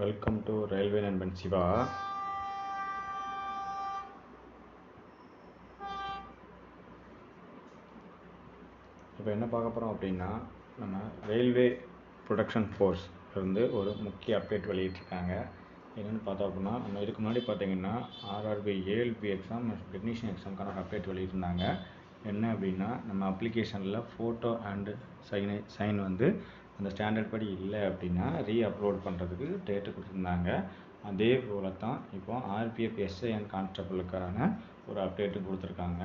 Welcome to railway நண்பன் சிவா. இப்போ என்ன பார்க்க போகிறோம் அப்படின்னா, நம்ம ரயில்வே ப்ரொடக்ஷன் ஃபோர்ஸ் இருந்து ஒரு முக்கிய அப்டேட் வெளியிட்டிருக்காங்க. என்னென்னு பார்த்தோம் அப்படின்னா, நம்ம இதுக்கு முன்னாடி பார்த்தீங்கன்னா ஆர்ஆர்பி ஏஎல்பி எக்ஸாம் டெக்னீஷியன் எக்ஸாமுக்கான அப்டேட் வெளியிட்டிருந்தாங்க. என்ன அப்படின்னா, நம்ம அப்ளிகேஷனில் ஃபோட்டோ அண்டு சைன் வந்து அந்த ஸ்டாண்டர்ட் படி இல்லை அப்படின்னா அப்லோட் பண்ணுறதுக்கு டேட்டு கொடுத்துருந்தாங்க. அதே போல தான் இப்போ ஆர்பிஎஃப் எஸ்ஐ அண்ட் கான்ஸ்டபிளுக்கான ஒரு அப்டேட்டு கொடுத்துருக்காங்க.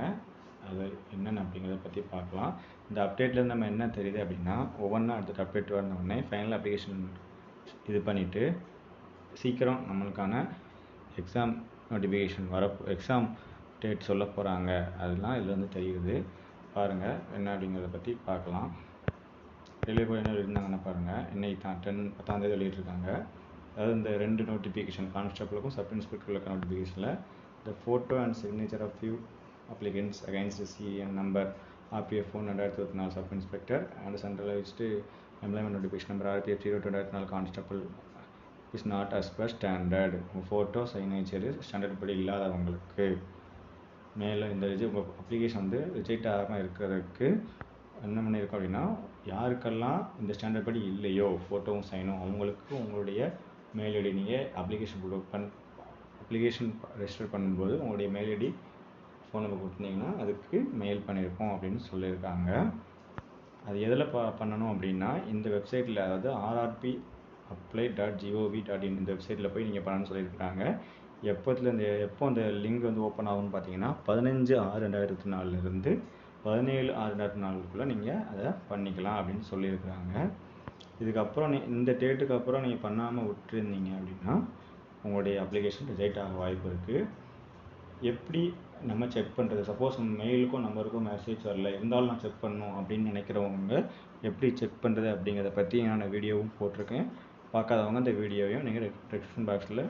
அது என்னென்ன அப்படிங்கிறத பற்றி பார்க்கலாம். இந்த அப்டேட்லேருந்து நம்ம என்ன தெரியுது அப்படின்னா, ஒவ்வொன்றா அடுத்த அப்டேட் வந்தோடனே ஃபைனல் அப்ளிகேஷன் இது பண்ணிவிட்டு சீக்கிரம் நம்மளுக்கான எக்ஸாம் நோட்டிஃபிகேஷன் எக்ஸாம் டேட் சொல்ல போகிறாங்க. அதெல்லாம் இதில் வந்து தெரியுது. பாருங்கள் என்ன அப்படிங்கிறத பற்றி பார்க்கலாம். ரயில்வே போய் என்ன எழுதிருந்தாங்கன்னா பாருங்கள், இன்னைக்கு தான் 10 வெளியிட்டிருக்காங்க. அதாவது இந்த 2 நோட்டிஃபிகேஷன் கான்ஸ்டபிளுக்கும் சப் இன்ஸ்பெக்டர்களுக்கும் நோட்டிஃபிகேஷனில் the photo and signature of few applicants against CEN number RPF 2024 sub inspector and centralised employment notification number RPF 2024 constable is not as per standard. Photo signature standard படி இல்லாதவங்களுக்கு மேலும் இந்த உங்கள் அப்ளிகேஷன் வந்து reject ஆகாமல் இருக்கிறதுக்கு என்ன பண்ணியிருக்கோம் அப்படின்னா, யாருக்கெல்லாம் இந்த ஸ்டாண்டர்ட் படி இல்லையோ ஃபோட்டோவும் சைனும் அவங்களுக்கு உங்களுடைய மெயில் ஐடி நீங்கள் அப்ளிகேஷன் ரெஜிஸ்டர் பண்ணும்போது உங்களுடைய மெயில் ஐடி ஃபோன் நம்பர் கொடுத்தீங்கன்னா அதுக்கு மெயில் பண்ணியிருக்கோம் அப்படின்னு சொல்லியிருக்காங்க. அது எதில் பண்ணணும் அப்படின்னா, இந்த வெப்சைட்டில் அதாவது rrbapply.gov.in இந்த வெப்சைட்டில் போய் நீங்கள் பண்ணணும்னு சொல்லியிருக்காங்க. எப்போ அந்த லிங்க் வந்து ஓப்பன் ஆகும்னு பார்த்தீங்கன்னா 15/6/2024 17/6/2024 நீங்கள் அதை பண்ணிக்கலாம் அப்படின்னு சொல்லியிருக்கிறாங்க. இதுக்கப்புறம் இந்த டேட்டுக்கு அப்புறம் நீங்கள் பண்ணாமல் விட்டுருந்தீங்க அப்படின்னா உங்களுடைய அப்ளிகேஷன் ரிஜெக்ட் ஆக வாய்ப்பு இருக்குது. எப்படி நம்ம செக் பண்ணுறது? சப்போஸ் மெயிலுக்கும் நம்பருக்கும் மெசேஜ் வரல, இருந்தாலும் நான் செக் பண்ணணும் அப்படின்னு நினைக்கிறவங்க எப்படி செக் பண்ணுறது அப்படிங்கிறத பற்றி நான் வீடியோவும் போட்டிருக்கேன். பார்க்காதவங்க அந்த வீடியோவையும் நீங்கள் டிஸ்கிரிப்ஷன் பாக்ஸில்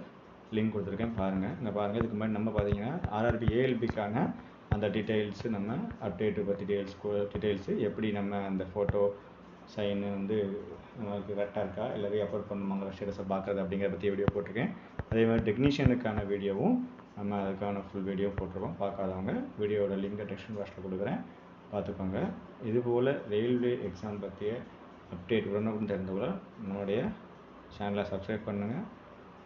லிங்க் கொடுத்துருக்கேன், பாருங்கள். இங்கே பாருங்கள், இதுக்கு முன்னாடி நம்ம பார்த்தீங்கன்னா ஆர்ஆர்பி ஏஎல்பிக்கான அந்த டீட்டெயில்ஸு நம்ம அப்டேட்டு பற்றி டீட்டெயில்ஸு எப்படி நம்ம அந்த ஃபோட்டோ சைனு வந்து நமக்கு கரெக்டாக இருக்கா இல்லை அப்லோட் பண்ணுவாங்க ஸ்டேட்டஸை பார்க்குறது அப்படிங்கிறத பற்றி வீடியோ போட்டிருக்கேன். அதே மாதிரி டெக்னீஷியனுக்கான வீடியோவும் நம்ம அதுக்கான ஃபுல் வீடியோ போட்டிருக்கோம். பார்க்காதவங்க வீடியோவோட லிங்கை டிஸ்கிரிப்ஷன் பாக்ஸில் கொடுக்குறேன், பார்த்துக்கோங்க. இதுபோல் ரயில்வே எக்ஸாம் பற்றிய அப்டேட் உடனுக்குடன் தெரிந்தவரை நம்மளுடைய சேனலை சப்ஸ்கிரைப் பண்ணுங்கள்,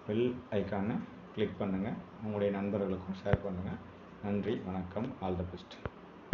பெல் ஐக்கானை கிளிக் பண்ணுங்கள், உங்களுடைய நண்பர்களுக்கும் ஷேர் பண்ணுங்கள். நன்றி, வணக்கம், ஆல் த பெஸ்ட்.